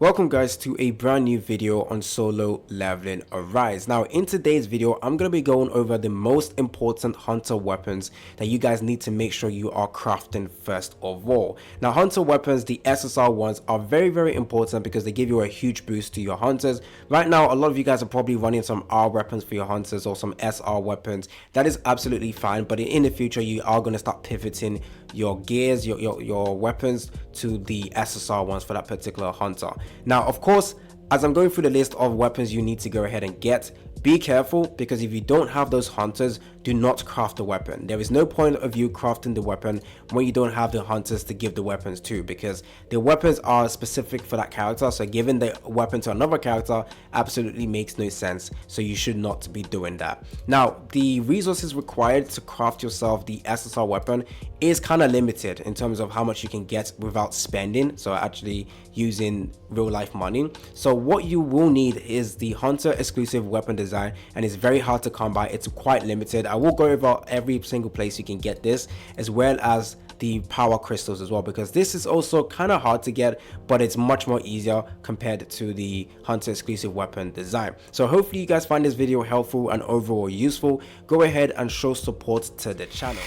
Welcome guys to a brand new video on solo leveling Arise. Now in today's video I'm going to be going over the most important hunter weapons that you guys need to make sure you are crafting first of all. Now hunter weapons, the SSR ones, are very important because they give you a huge boost to your hunters. Right now a lot of you guys are probably running some R weapons for your hunters or some SR weapons. That is absolutely fine, but in the future you are going to start pivoting your gears, your weapons to the SSR ones for that particular hunter. Now of course, as I'm going through the list of weapons you need to go ahead and get, be careful, because if you don't have those hunters, do not craft the weapon. There is no point of you crafting the weapon when you don't have the hunters to give the weapons to, because the weapons are specific for that character. So giving the weapon to another character absolutely makes no sense, so you should not be doing that. Now the resources required to craft yourself the SSR weapon is kind of limited in terms of how much you can get without spending, so actually using real life money. So what you will need is the hunter exclusive weapon design, and it's very hard to come by. It's quite limited. I will go over every single place you can get this, as well as the power crystals as well, because this is also kind of hard to get, but it's much more easier compared to the hunter exclusive weapon design. So hopefully you guys find this video helpful and overall useful. Go ahead and show support to the channel.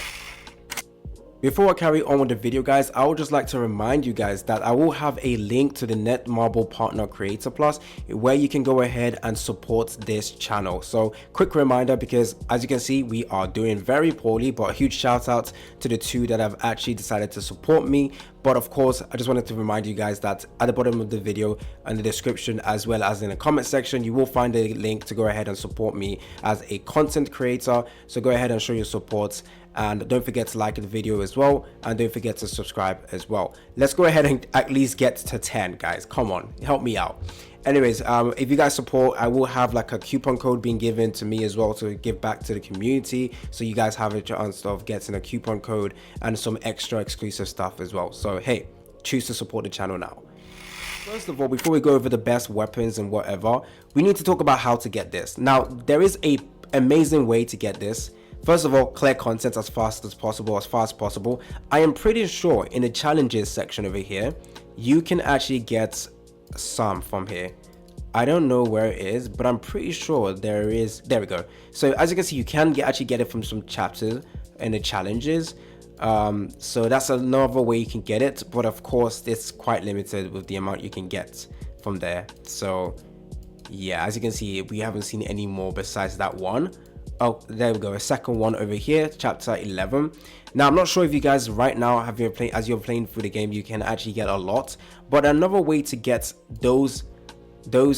Before I carry on with the video guys, I would just like to remind you guys that I will have a link to the Netmarble Partner Creator Plus where you can go ahead and support this channel. So quick reminder, because as you can see we are doing very poorly, but a huge shout out to the two that have actually decided to support me. But of course, I just wanted to remind you guys that at the bottom of the video and the description, as well as in the comment section, you will find a link to go ahead and support me as a content creator. So go ahead and show your support, and don't forget to like the video as well, and don't forget to subscribe as well. Let's go ahead and at least get to 10 guys. Come on, help me out. Anyways, if you guys support, I will have like a coupon code being given to me as well to give back to the community, so you guys have a chance of getting a coupon code and some extra exclusive stuff as well. So hey, choose to support the channel now. First of all, before we go over the best weapons and whatever, we need to talk about how to get this. Now there is a amazing way to get this. First of all, clear content as fast as possible. I am pretty sure in the challenges section over here you can actually get some from here. I don't know where it is, but I'm pretty sure there is. There we go. So as you can see, you can actually get it from some chapters in the challenges. So that's another way you can get it, but of course it's quite limited with the amount you can get from there. So yeah, as you can see, we haven't seen any more besides that one. Oh, there we go, a second one over here, chapter 11. Now I'm not sure if you guys right now as you're playing through the game, you can actually get a lot, but another way to get those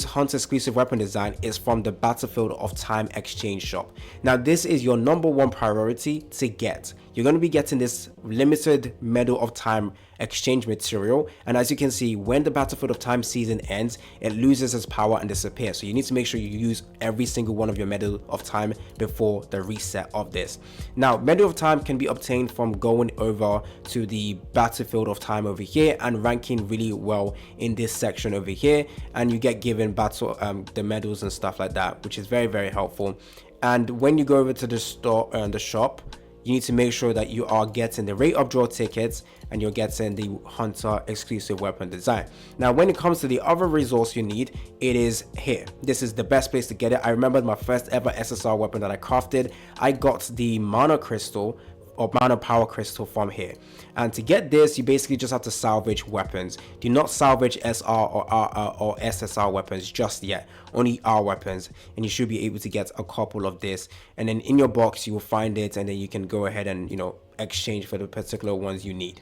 hunter exclusive weapon design is from the Battlefield of Time exchange shop. Now this is your #1 priority to get. You're going to be getting this limited Medal of Time exchange material, and as you can see, when the Battlefield of Time season ends, it loses its power and disappears. So you need to make sure you use every single one of your Medal of Time before the reset of this. Now Medal of Time can be obtained from going over to the Battlefield of Time over here and ranking really well in this section over here, and you get given the medals and stuff like that, which is very helpful. And when you go over to the store and the shop, you need to make sure that you are getting the rate of draw tickets and you're getting the hunter exclusive weapon design. Now when it comes to the other resource you need, it is here. This is the best place to get it. I remember my first ever SSR weapon that I crafted. I got the mana crystal or mana power crystal from here, and to get this you basically just have to salvage weapons. Do not salvage SR or SSR weapons just yet, only R weapons, and you should be able to get a couple of this, and then in your box you will find it, and then you can go ahead and exchange for the particular ones you need.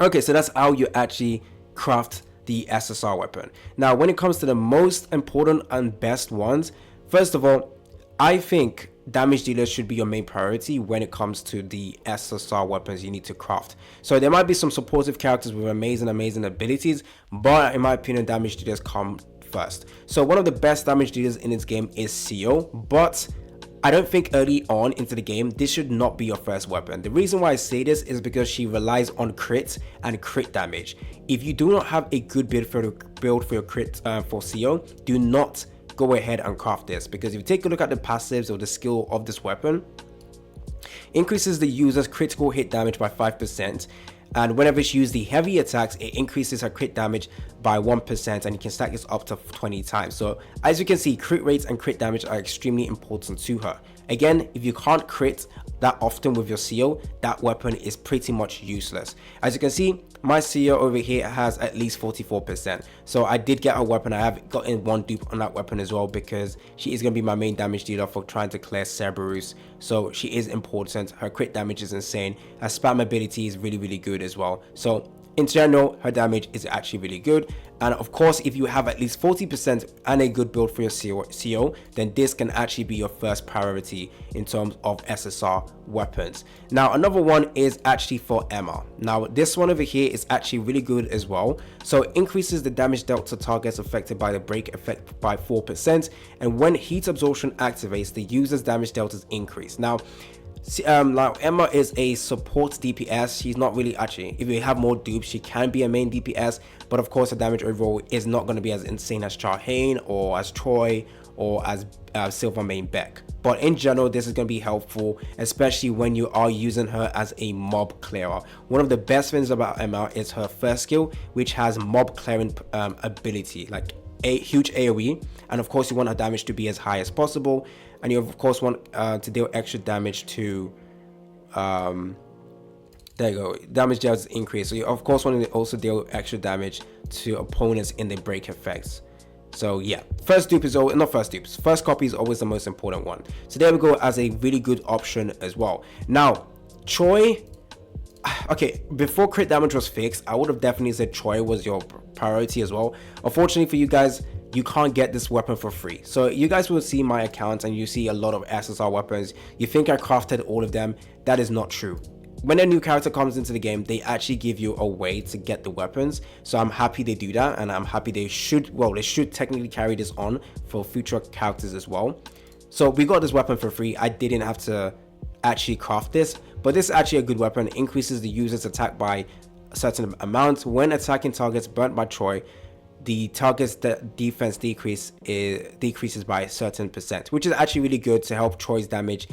Okay, so that's how you actually craft the SSR weapon. Now when it comes to the most important and best ones, first of all, I think damage dealers should be your main priority when it comes to the SSR weapons you need to craft. So there might be some supportive characters with amazing abilities, but in my opinion damage dealers come first. So one of the best damage dealers in this game is CO, but I don't think early on into the game this should not be your first weapon. The reason why I say this is because she relies on crit and crit damage. If you do not have a good build for your crit for CO, do not go ahead and craft this, because if you take a look at the passives or the skill of this weapon, increases the user's critical hit damage by 5%, and whenever she uses the heavy attacks, it increases her crit damage by 1%, and you can stack this up to 20 times. So as you can see, crit rates and crit damage are extremely important to her. Again, if you can't crit that often with your CO, that weapon is pretty much useless. As you can see, my CO over here has at least 44%. So I did get a weapon. I have gotten one dupe on that weapon as well, because she is going to be my main damage dealer for trying to clear Cerberus. So she is important. Her crit damage is insane. Her spam ability is really good as well. So in general, her damage is actually really good. And of course, if you have at least 40% and a good build for your CO, then this can actually be your first priority in terms of SSR weapons. Now, another one is actually for Emma. Now, this one over here is actually really good as well. So it increases the damage dealt to targets affected by the break effect by 4%. And when heat absorption activates, the user's damage dealt is increased. Now, Emma is a support DPS. She's not really, actually, if you have more dupes, she can be a main DPS, but of course the damage overall is not going to be as insane as Charhain or as Troy or as Silver main Beck. But in general, this is going to be helpful, especially when you are using her as a mob clearer. One of the best things about Emma is her first skill, which has mob clearing ability, like a huge AoE, and of course you want her damage to be as high as possible, and you of course want to deal extra damage to there you go, damage dealt increase. So you of course want to also deal extra damage to opponents in the break effects. So yeah, first dupe is always, not first dupes, first copy is always the most important one. So there we go, as a really good option as well. Now Troy, okay, before crit damage was fixed, I would have definitely said Troy was your priority as well. Unfortunately for you guys, you can't get this weapon for free. So you guys will see my account and you see a lot of SSR weapons. You think I crafted all of them. That is not true. When a new character comes into the game, they actually give you a way to get the weapons. So I'm happy they do that, and I'm happy they should, well, they should technically carry this on for future characters as well. So we got this weapon for free. I didn't have to actually craft this, but this is actually a good weapon. It increases the user's attack by a certain amount. When attacking targets burnt by Troy, the target's defense decreases by a certain percent, which is actually really good to help Troy's damage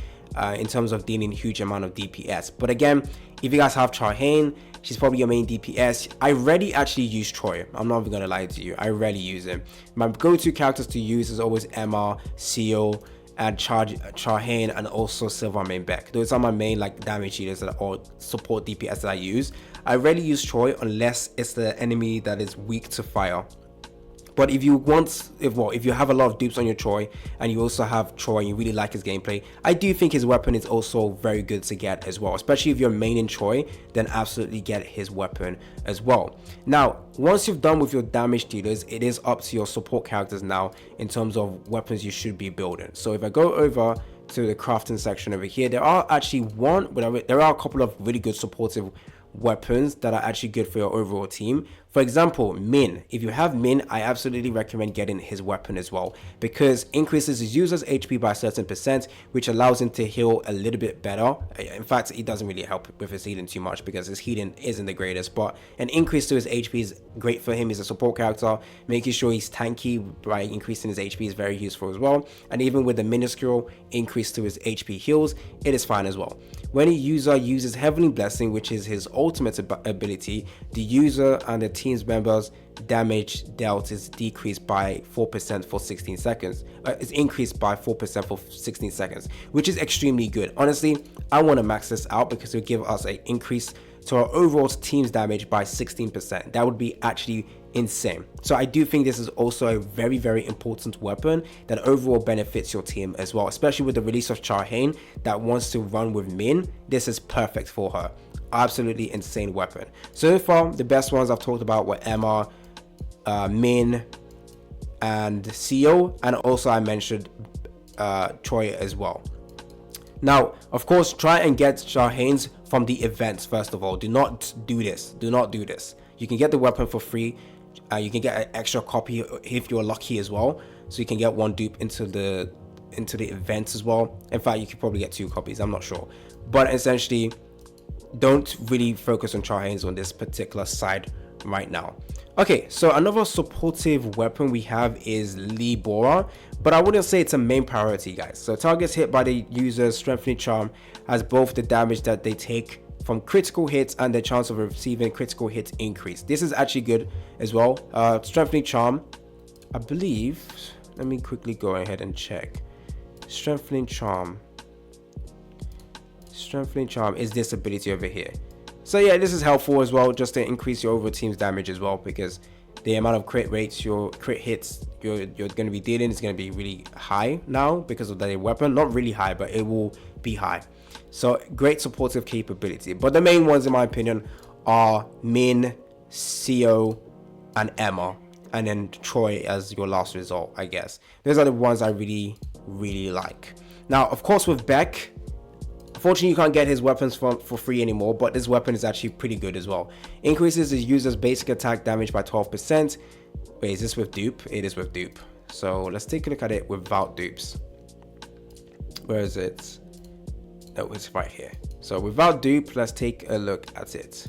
in terms of dealing huge amount of DPS. But again, if you guys have Charhain, she's probably your main DPS. I rarely actually use Troy. I'm not even gonna lie to you. I rarely use him. My go-to characters to use is always Emma, Seal, and Charhain, and also Silver main Beck. Those are my main like damage dealers that or support DPS that I use. I rarely use Troy unless it's the enemy that is weak to fire. But if you want, if you have a lot of dupes on your Troy and you also have Troy and you really like his gameplay, I do think his weapon is also very good to get as well. Especially if you're main in Troy, then absolutely get his weapon as well. Now, once you've done with your damage dealers, it is up to your support characters now in terms of weapons you should be building. So if I go over to the crafting section over here, there are actually there are a couple of really good supportive weapons that are actually good for your overall team. For example, Min. If you have Min, I absolutely recommend getting his weapon as well, because increases his user's HP by a certain percent, which allows him to heal a little bit better. In fact, it doesn't really help with his healing too much because his healing isn't the greatest, but an increase to his HP is great for him. He's a support character. Making sure he's tanky by increasing his HP is very useful as well. And even with the minuscule increase to his HP heals, it is fine as well. When a user uses Heavenly Blessing, which is his ultimate ability, the user and the team's members' damage dealt is decreased by 4% for 16 seconds. It's increased by 4% for 16 seconds, which is extremely good. Honestly, I want to max this out because it will give us an increase to our overall team's damage by 16%. That would be actually insane. So I do think this is also a very important weapon that overall benefits your team as well, especially with the release of Charhain that wants to run with Min. This is perfect for her. Absolutely insane weapon. So far, the best ones I've talked about were Emma, Min, and CO, and also I mentioned Troy as well. Now, of course, try and get Charhain's from the events first of all. Do not do this. Do not do this. You can get the weapon for free. You can get an extra copy if you're lucky as well. So you can get one dupe into the events as well. In fact, you could probably get 2 copies. I'm not sure. But essentially, don't really focus on Charhain's on this particular side right now. Okay, so another supportive weapon we have is Libora, but I wouldn't say it's a main priority, guys. So targets hit by the user's strengthening charm has both the damage that they take from critical hits, and their chance of receiving critical hits increase. This is actually good as well. Strengthening charm, I believe. Let me quickly go ahead and check. Strengthening charm is this ability over here. So yeah, this is helpful as well, just to increase your overall team's damage as well, because the amount of crit rates, your crit hits you're going to be dealing is going to be really high now because of the weapon. Not really high, but it will be high. So great supportive capability. But the main ones, in my opinion, are Min, Co, and Emma, and then Troy as your last result, I guess. Those are the ones I really like. Now, of course, with Beck, unfortunately, you can't get his weapons for free anymore, but this weapon is actually pretty good as well. Increases his user's basic attack damage by 12%. Wait, is this with dupe? It is with dupe. So let's take a look at it without dupes. Where is it? Oh, it's right here. So without dupe, let's take a look at it.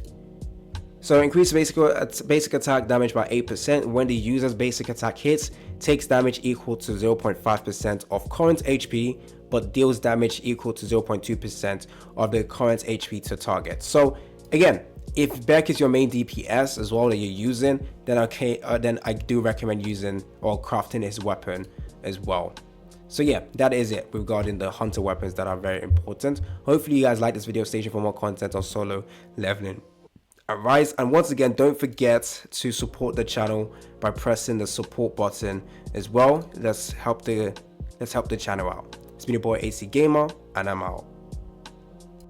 So increase basic attack damage by 8% when the user's basic attack hits, takes damage equal to 0.5% of current HP, but deals damage equal to 0.2% of the current HP to target. So again, if Beck is your main DPS as well that you're using, then then I do recommend using or crafting his weapon as well. So yeah, that is it regarding the hunter weapons that are very important. Hopefully you guys like this video. Stay tuned for more content on solo leveling Arise, and once again, don't forget to support the channel by pressing the support button as well. Let's help the channel out. It's been your boy AC Gamer, and I'm out.